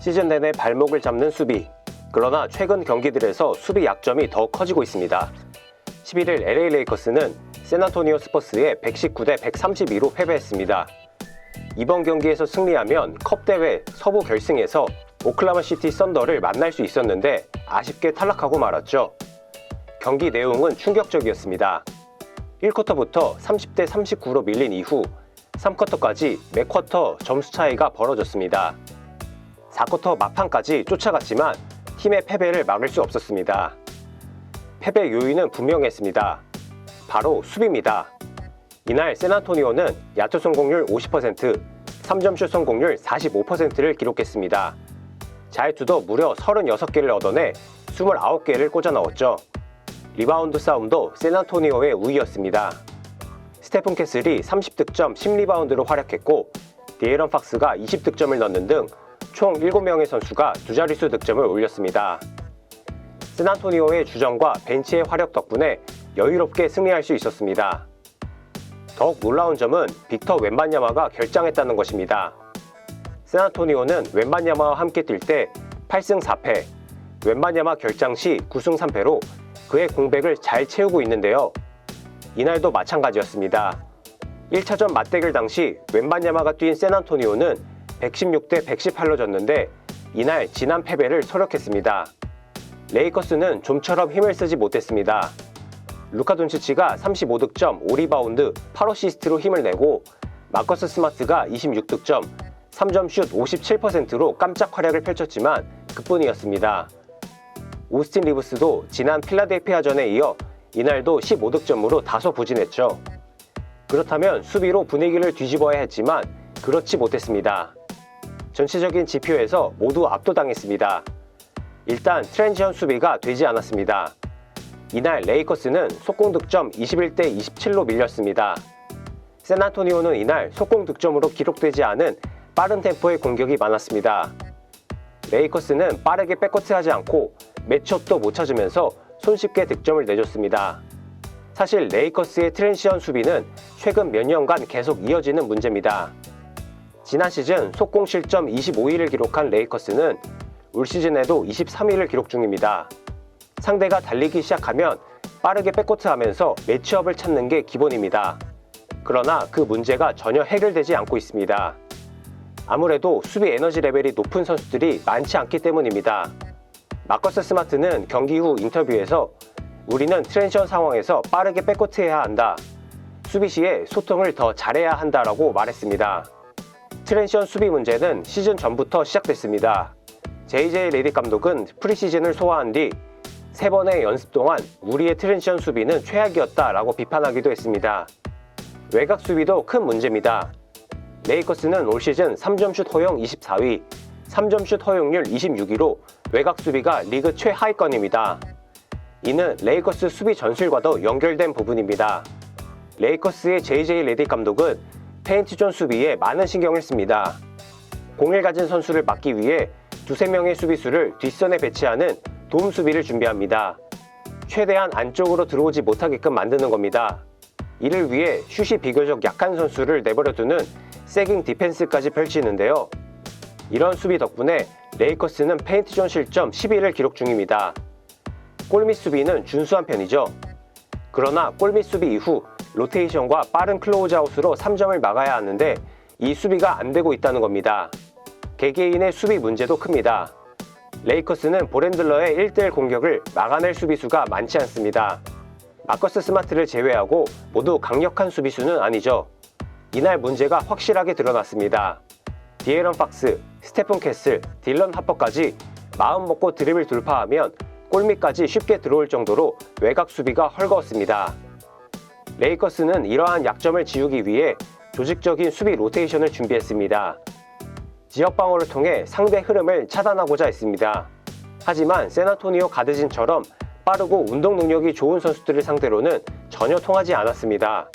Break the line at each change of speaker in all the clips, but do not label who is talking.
시즌 내내 발목을 잡는 수비. 그러나 최근 경기들에서 수비 약점이 더 커지고 있습니다. 11일 LA 레이커스는 샌안토니오 스퍼스에 119대 132로 패배했습니다. 이번 경기에서 승리하면 컵 대회 서부 결승에서 오클라호마 시티 썬더를 만날 수 있었는데 아쉽게 탈락하고 말았죠. 경기 내용은 충격적이었습니다. 1쿼터부터 30대 39로 밀린 이후 3쿼터까지 매 쿼터 점수 차이가 벌어졌습니다. 4쿼터 막판까지 쫓아갔지만 팀의 패배를 막을 수 없었습니다. 패배 요인은 분명했습니다. 바로 수비입니다. 이날 샌안토니오는 야투 성공률 50%, 3점슛 성공률 45%를 기록했습니다. 자유투도 무려 36개를 얻어내 29개를 꽂아 넣었죠. 리바운드 싸움도 샌안토니오의 우위였습니다. 스테픈 캐슬이 30득점 10리바운드로 활약했고 디에런 팍스가 20득점을 넣는 등 총 7명의 선수가 두 자릿수 득점을 올렸습니다. 샌안토니오의 주전과 벤치의 활약 덕분에 여유롭게 승리할 수 있었습니다. 더욱 놀라운 점은 빅터 웬반야마가 결장했다는 것입니다. 샌안토니오는 웬반야마와 함께 뛸 때 8승 4패, 웬반야마 결장 시 9승 3패로 그의 공백을 잘 채우고 있는데요. 이날도 마찬가지였습니다. 1차전 맞대결 당시 웬반야마가 뛴 샌안토니오는 116대 118로 졌는데 이날 지난 패배를 서력했습니다. 레이커스는 좀처럼 힘을 쓰지 못했습니다. 루카 돈치치가 35득점, 5리바운드, 8어시스트로 힘을 내고 마커스 스마트가 26득점, 3점슛 57%로 깜짝 활약을 펼쳤지만 그뿐이었습니다. 오스틴 리브스도 지난 필라델피아전에 이어 이날도 15득점으로 다소 부진했죠. 그렇다면 수비로 분위기를 뒤집어야 했지만 그렇지 못했습니다. 전체적인 지표에서 모두 압도당했습니다. 일단 트랜지션 수비가 되지 않았습니다. 이날 레이커스는 속공 득점 21대 27로 밀렸습니다. 샌안토니오는 이날 속공 득점으로 기록되지 않은 빠른 템포의 공격이 많았습니다. 레이커스는 빠르게 백커트하지 않고 매치업도 못 찾으면서 손쉽게 득점을 내줬습니다. 사실 레이커스의 트랜지션 수비는 최근 몇 년간 계속 이어지는 문제입니다. 지난 시즌 속공 실점 25위를 기록한 레이커스는 올 시즌에도 23위를 기록 중입니다. 상대가 달리기 시작하면 빠르게 백코트하면서 매치업을 찾는 게 기본입니다. 그러나 그 문제가 전혀 해결되지 않고 있습니다. 아무래도 수비 에너지 레벨이 높은 선수들이 많지 않기 때문입니다. 마커스 스마트는 경기 후 인터뷰에서 우리는 트랜지션 상황에서 빠르게 백코트해야 한다. 수비 시에 소통을 더 잘해야 한다라고 말했습니다. 트랜지션 수비 문제는 시즌 전부터 시작됐습니다. JJ 레딕 감독은 프리시즌을 소화한 뒤 3번의 연습 동안 우리의 트랜지션 수비는 최악이었다라고 비판하기도 했습니다. 외곽 수비도 큰 문제입니다. 레이커스는 올 시즌 3점슛 허용 24위, 3점슛 허용률 26위로 외곽 수비가 리그 최하위권입니다. 이는 레이커스 수비 전술과도 연결된 부분입니다. 레이커스의 JJ 레딕 감독은 페인트존 수비에 많은 신경을 씁니다. 공을 가진 선수를 막기 위해 2~3명의 수비수를 뒷선에 배치하는 도움 수비를 준비합니다. 최대한 안쪽으로 들어오지 못하게끔 만드는 겁니다. 이를 위해 슛이 비교적 약한 선수를 내버려두는 세깅 디펜스까지 펼치는데요. 이런 수비 덕분에 레이커스는 페인트존 실점 10위를 기록 중입니다. 골밑 수비는 준수한 편이죠. 그러나 골밑 수비 이후 로테이션과 빠른 클로즈아웃으로 3점을 막아야 하는데 이 수비가 안 되고 있다는 겁니다. 개개인의 수비 문제도 큽니다. 레이커스는 볼핸들러의 1대1 공격을 막아낼 수비수가 많지 않습니다. 마커스 스마트를 제외하고 모두 강력한 수비수는 아니죠. 이날 문제가 확실하게 드러났습니다. 디에런 팍스, 스테픈 캐슬, 딜런 하퍼까지 마음 먹고 드리블 돌파하면 골밑까지 쉽게 들어올 정도로 외곽 수비가 헐거웠습니다. 레이커스는 이러한 약점을 지우기 위해 조직적인 수비 로테이션을 준비했습니다. 지역 방어를 통해 상대 흐름을 차단하고자 했습니다. 하지만 샌안토니오 가드진처럼 빠르고 운동 능력이 좋은 선수들을 상대로는 전혀 통하지 않았습니다.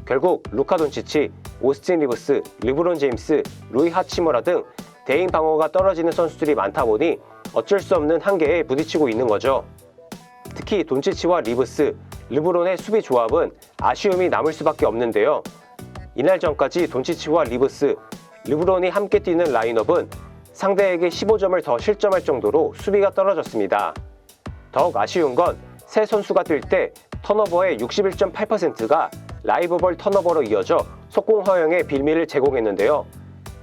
결국 루카 돈치치, 오스틴 리브스, 르브론 제임스, 루이 하치무라 등 대인 방어가 떨어지는 선수들이 많다 보니 어쩔 수 없는 한계에 부딪히고 있는 거죠. 특히 돈치치와 리브스, 르브론의 수비 조합은 아쉬움이 남을 수밖에 없는데요. 이날 전까지 돈치치와 리브스, 르브론이 함께 뛰는 라인업은 상대에게 15점을 더 실점할 정도로 수비가 떨어졌습니다. 더욱 아쉬운 건 세 선수가 뛸 때 턴오버의 61.8%가 라이브볼 턴오버로 이어져 속공 허용의 빌미를 제공했는데요.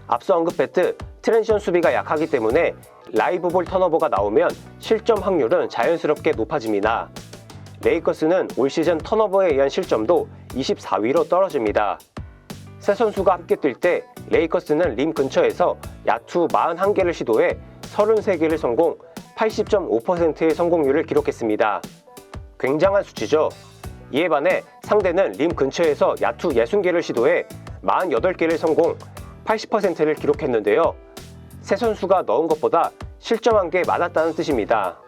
앞서 언급했듯 트랜지션 수비가 약하기 때문에 라이브볼 턴오버가 나오면 실점 확률은 자연스럽게 높아집니다. 레이커스는 올 시즌 턴오버에 의한 실점도 24위로 떨어집니다. 세 선수가 함께 뛸 때 레이커스는 림 근처에서 야투 41개를 시도해 33개를 성공, 80.5%의 성공률을 기록했습니다. 굉장한 수치죠. 이에 반해 상대는 림 근처에서 야투 60개를 시도해 48개를 성공, 80%를 기록했는데요. 세 선수가 넣은 것보다 실점한 게 많았다는 뜻입니다.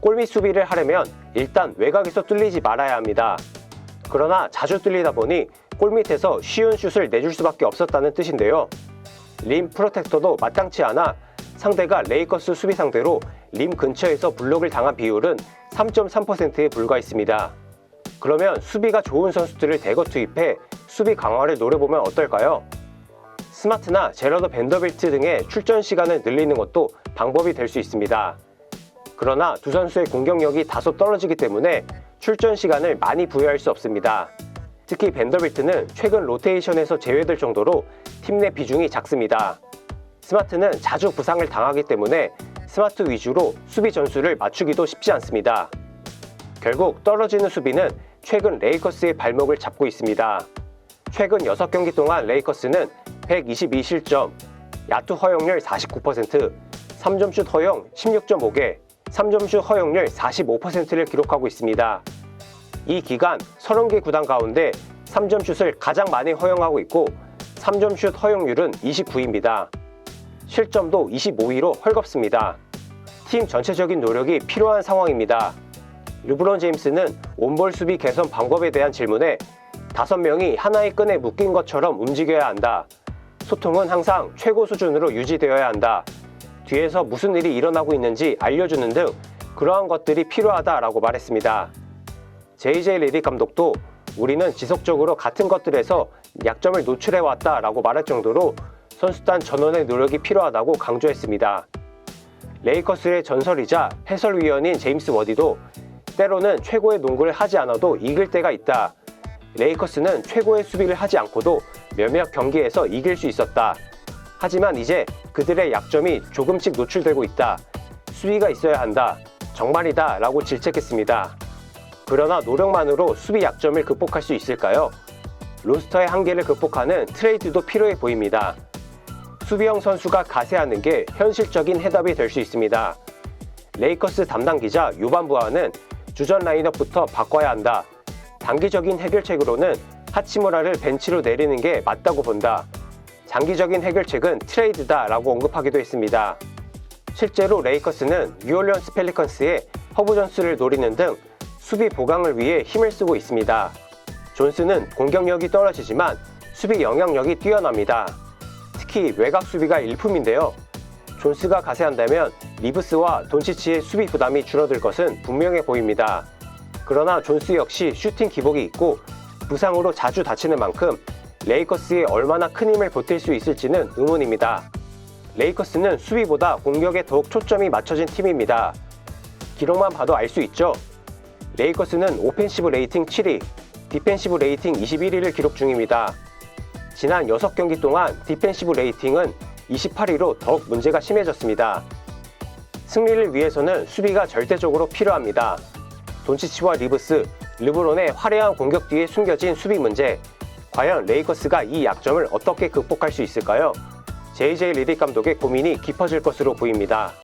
골밑 수비를 하려면 일단 외곽에서 뚫리지 말아야 합니다. 그러나 자주 뚫리다 보니 골밑에서 쉬운 슛을 내줄 수밖에 없었다는 뜻인데요. 림 프로텍터도 마땅치 않아 상대가 레이커스 수비 상대로 림 근처에서 블록을 당한 비율은 3.3%에 불과했습니다. 그러면 수비가 좋은 선수들을 대거 투입해 수비 강화를 노려보면 어떨까요? 스마트나 제러드 벤더빌트 등의 출전 시간을 늘리는 것도 방법이 될 수 있습니다. 그러나 두 선수의 공격력이 다소 떨어지기 때문에 출전 시간을 많이 부여할 수 없습니다. 특히 벤더빌트는 최근 로테이션에서 제외될 정도로 팀 내 비중이 작습니다. 스마트는 자주 부상을 당하기 때문에 스마트 위주로 수비 전술을 맞추기도 쉽지 않습니다. 결국 떨어지는 수비는 최근 레이커스의 발목을 잡고 있습니다. 최근 6경기 동안 레이커스는 122실점, 야투 허용률 49%, 3점슛 허용 16.5개, 3점슛 허용률 45%를 기록하고 있습니다. 이 기간 30개 구단 가운데 3점슛을 가장 많이 허용하고 있고 3점슛 허용률은 29위입니다. 실점도 25위로 헐겁습니다. 팀 전체적인 노력이 필요한 상황입니다. 르브론 제임스는 온볼 수비 개선 방법에 대한 질문에 5명이 하나의 끈에 묶인 것처럼 움직여야 한다. 소통은 항상 최고 수준으로 유지되어야 한다. 뒤에서 무슨 일이 일어나고 있는지 알려주는 등 그러한 것들이 필요하다라고 말했습니다. JJ 레딕 감독도 우리는 지속적으로 같은 것들에서 약점을 노출해왔다라고 말할 정도로 선수단 전원의 노력이 필요하다고 강조했습니다. 레이커스의 전설이자 해설위원인 제임스 워디도 때로는 최고의 농구를 하지 않아도 이길 때가 있다. 레이커스는 최고의 수비를 하지 않고도 몇몇 경기에서 이길 수 있었다. 하지만 이제 그들의 약점이 조금씩 노출되고 있다. 수비가 있어야 한다. 정말이다 라고 질책했습니다. 그러나 노력만으로 수비 약점을 극복할 수 있을까요? 로스터의 한계를 극복하는 트레이드도 필요해 보입니다. 수비형 선수가 가세하는 게 현실적인 해답이 될 수 있습니다. 레이커스 담당 기자 유반부아는 주전 라인업부터 바꿔야 한다. 단기적인 해결책으로는 하치무라를 벤치로 내리는 게 맞다고 본다. 장기적인 해결책은 트레이드다 라고 언급하기도 했습니다. 실제로 레이커스는 뉴올리언스 펠리컨스의 허브 존스를 노리는 등 수비 보강을 위해 힘을 쓰고 있습니다. 존스는 공격력이 떨어지지만 수비 영향력이 뛰어납니다. 특히 외곽 수비가 일품인데요. 존스가 가세한다면 리브스와 돈치치의 수비 부담이 줄어들 것은 분명해 보입니다. 그러나 존스 역시 슈팅 기복이 있고 부상으로 자주 다치는 만큼 레이커스에 얼마나 큰 힘을 보탤 수 있을지는 의문입니다. 레이커스는 수비보다 공격에 더욱 초점이 맞춰진 팀입니다. 기록만 봐도 알 수 있죠. 레이커스는 오펜시브 레이팅 7위, 디펜시브 레이팅 21위를 기록 중입니다. 지난 6경기 동안 디펜시브 레이팅은 28위로 더욱 문제가 심해졌습니다. 승리를 위해서는 수비가 절대적으로 필요합니다. 돈치치와 리브스, 르브론의 화려한 공격 뒤에 숨겨진 수비 문제, 과연 레이커스가 이 약점을 어떻게 극복할 수 있을까요? JJ 레딕 감독의 고민이 깊어질 것으로 보입니다.